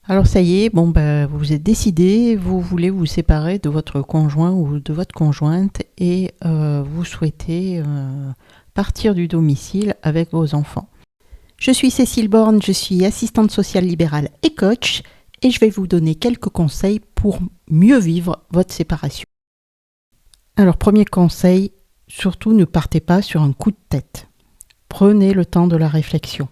Alors ça y est, vous êtes décidé, vous voulez vous séparer de votre conjoint ou de votre conjointe et vous souhaitez partir du domicile avec vos enfants. Je suis Cécile Borne, je suis assistante sociale libérale et coach et je vais vous donner quelques conseils pour mieux vivre votre séparation. Alors premier conseil, surtout ne partez pas sur un coup de tête. Prenez le temps de la réflexion.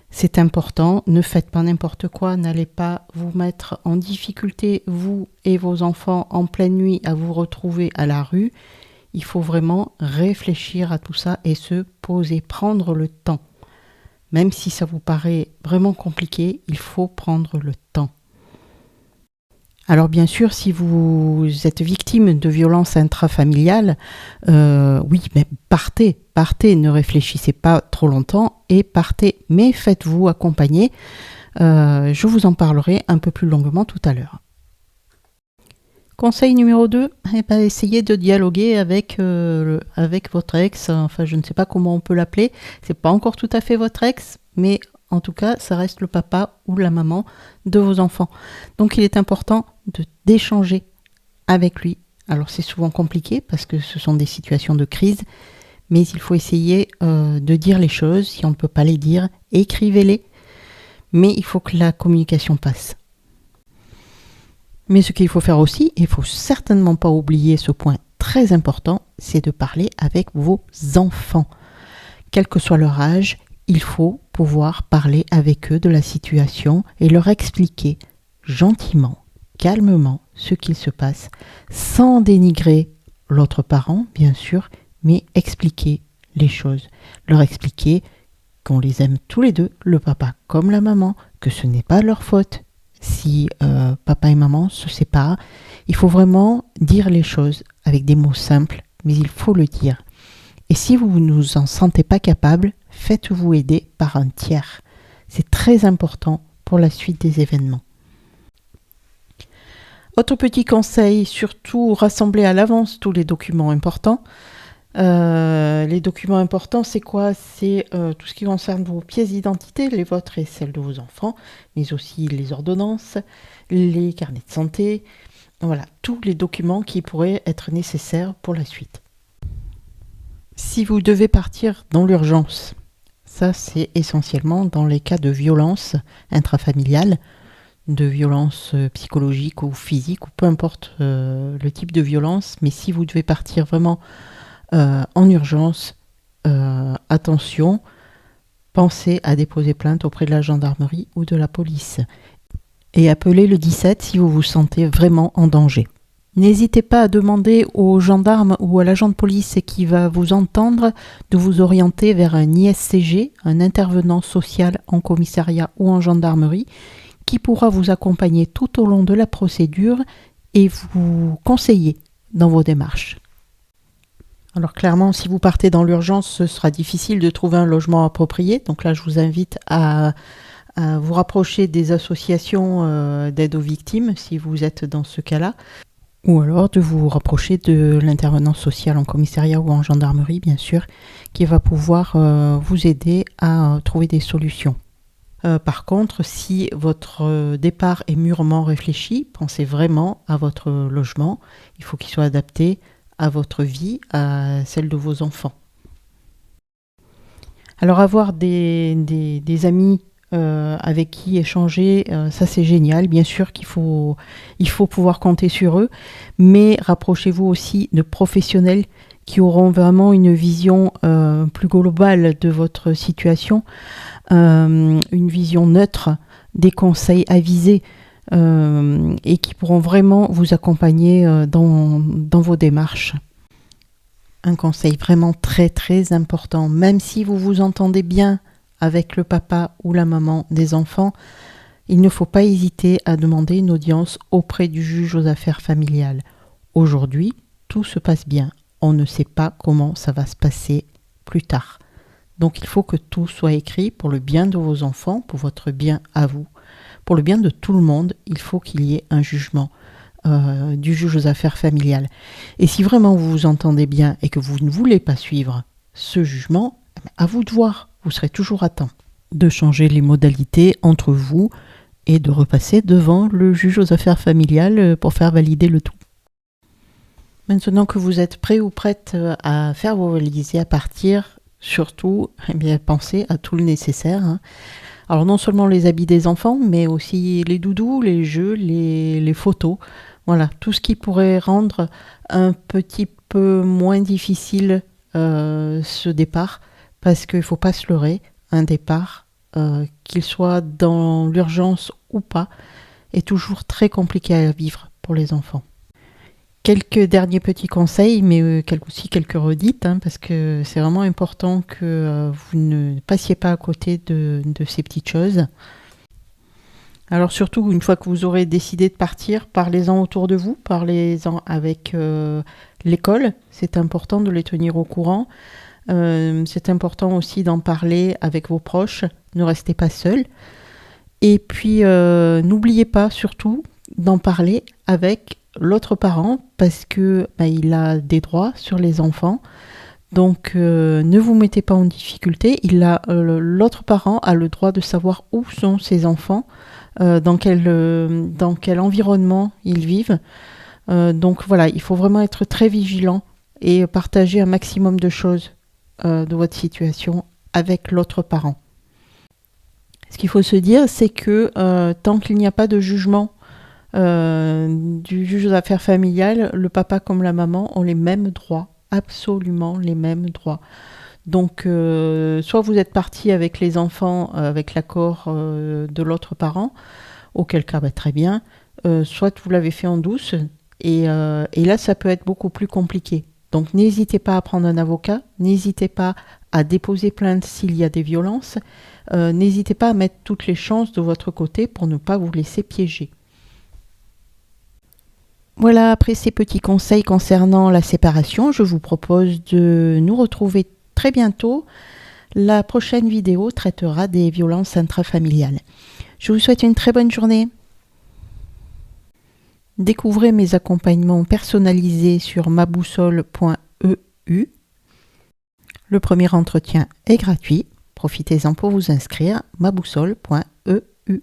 C'est important, ne faites pas n'importe quoi, n'allez pas vous mettre en difficulté, vous et vos enfants, en pleine nuit, à vous retrouver à la rue. Il faut vraiment réfléchir à tout ça et se poser, prendre le temps. Même si ça vous paraît vraiment compliqué, il faut prendre le temps. Alors bien sûr, si vous êtes victime de violences intrafamiliales, oui, mais partez, ne réfléchissez pas trop longtemps et partez, mais faites-vous accompagner. Je vous en parlerai un peu plus longuement tout à l'heure. Conseil numéro 2, essayez de dialoguer avec votre ex, enfin je ne sais pas comment on peut l'appeler, c'est pas encore tout à fait votre ex, mais en tout cas, ça reste le papa ou la maman de vos enfants. Donc, il est important d'échanger avec lui. Alors, c'est souvent compliqué parce que ce sont des situations de crise, mais il faut essayer de dire les choses. Si on ne peut pas les dire, écrivez-les. Mais il faut que la communication passe. Mais ce qu'il faut faire aussi, il ne faut certainement pas oublier ce point très important, c'est de parler avec vos enfants. Quel que soit leur âge, il faut pouvoir parler avec eux de la situation et leur expliquer gentiment, calmement ce qu'il se passe, sans dénigrer l'autre parent, bien sûr, mais expliquer les choses. Leur expliquer qu'on les aime tous les deux, le papa comme la maman, que ce n'est pas leur faute si papa et maman se séparent. Il faut vraiment dire les choses avec des mots simples, mais il faut le dire. Et si vous ne vous en sentez pas capable, faites-vous aider par un tiers. C'est très important pour la suite des événements. Autre petit conseil, surtout rassemblez à l'avance tous les documents importants. Les documents importants, c'est quoi ? C'est tout ce qui concerne vos pièces d'identité, les vôtres et celles de vos enfants, mais aussi les ordonnances, les carnets de santé, voilà, tous les documents qui pourraient être nécessaires pour la suite. Si vous devez partir dans l'urgence, ça c'est essentiellement dans les cas de violence intrafamiliale, de violence psychologique ou physique, ou peu importe le type de violence, mais si vous devez partir vraiment en urgence, attention, pensez à déposer plainte auprès de la gendarmerie ou de la police et appelez le 17 si vous vous sentez vraiment en danger. N'hésitez pas à demander au gendarme ou à l'agent de police qui va vous entendre de vous orienter vers un ISCG, un intervenant social en commissariat ou en gendarmerie, qui pourra vous accompagner tout au long de la procédure et vous conseiller dans vos démarches. Alors clairement, si vous partez dans l'urgence, ce sera difficile de trouver un logement approprié. Donc là, je vous invite à vous rapprocher des associations d'aide aux victimes, si vous êtes dans ce cas-là. Ou alors de vous rapprocher de l'intervenant social en commissariat ou en gendarmerie, bien sûr, qui va pouvoir vous aider à trouver des solutions. Par contre, si votre départ est mûrement réfléchi, pensez vraiment à votre logement. Il faut qu'il soit adapté à votre vie, à celle de vos enfants. Alors avoir des amis avec qui échanger, ça c'est génial. Bien sûr qu'il faut pouvoir compter sur eux, mais rapprochez-vous aussi de professionnels qui auront vraiment une vision plus globale de votre situation, une vision neutre, des conseils avisés et qui pourront vraiment vous accompagner dans vos démarches. Un conseil vraiment très très important, même si vous vous entendez bien avec le papa ou la maman des enfants, il ne faut pas hésiter à demander une audience auprès du juge aux affaires familiales. Aujourd'hui, tout se passe bien. On ne sait pas comment ça va se passer plus tard. Donc il faut que tout soit écrit pour le bien de vos enfants, pour votre bien à vous, pour le bien de tout le monde. Il faut qu'il y ait un jugement du juge aux affaires familiales. Et si vraiment vous vous entendez bien et que vous ne voulez pas suivre ce jugement, À vous de voir, vous serez toujours à temps de changer les modalités entre vous et de repasser devant le juge aux affaires familiales pour faire valider le tout. Maintenant que vous êtes prêt ou prête à faire vos valises et à partir, surtout, eh bien, pensez à tout le nécessaire. Hein. Alors non seulement les habits des enfants, mais aussi les doudous, les jeux, les photos. Voilà, tout ce qui pourrait rendre un petit peu moins difficile ce départ, parce qu'il ne faut pas se leurrer, un départ, qu'il soit dans l'urgence ou pas, est toujours très compliqué à vivre pour les enfants. Quelques derniers petits conseils, mais aussi quelques redites, hein, parce que c'est vraiment important que vous ne passiez pas à côté de ces petites choses. Alors surtout, une fois que vous aurez décidé de partir, parlez-en autour de vous, parlez-en avec l'école. C'est important de les tenir au courant. C'est important aussi d'en parler avec vos proches. Ne restez pas seul. Et puis, n'oubliez pas surtout d'en parler avec l'autre parent parce que il a des droits sur les enfants. Donc, ne vous mettez pas en difficulté. L'autre parent a le droit de savoir où sont ses enfants, dans quel environnement ils vivent. Donc voilà, il faut vraiment être très vigilant et partager un maximum de choses de votre situation avec l'autre parent. Ce qu'il faut se dire, c'est que tant qu'il n'y a pas de jugement du juge aux affaires familiales, le papa comme la maman ont les mêmes droits, absolument les mêmes droits. Donc, soit vous êtes parti avec les enfants avec l'accord de l'autre parent, auquel cas très bien, soit vous l'avez fait en douce, et là ça peut être beaucoup plus compliqué. Donc n'hésitez pas à prendre un avocat, n'hésitez pas à déposer plainte s'il y a des violences, n'hésitez pas à mettre toutes les chances de votre côté pour ne pas vous laisser piéger. Voilà, après ces petits conseils concernant la séparation, je vous propose de nous retrouver très bientôt. La prochaine vidéo traitera des violences intrafamiliales. Je vous souhaite une très bonne journée. Découvrez mes accompagnements personnalisés sur maboussole.eu. Le premier entretien est gratuit. Profitez-en pour vous inscrire, maboussole.eu.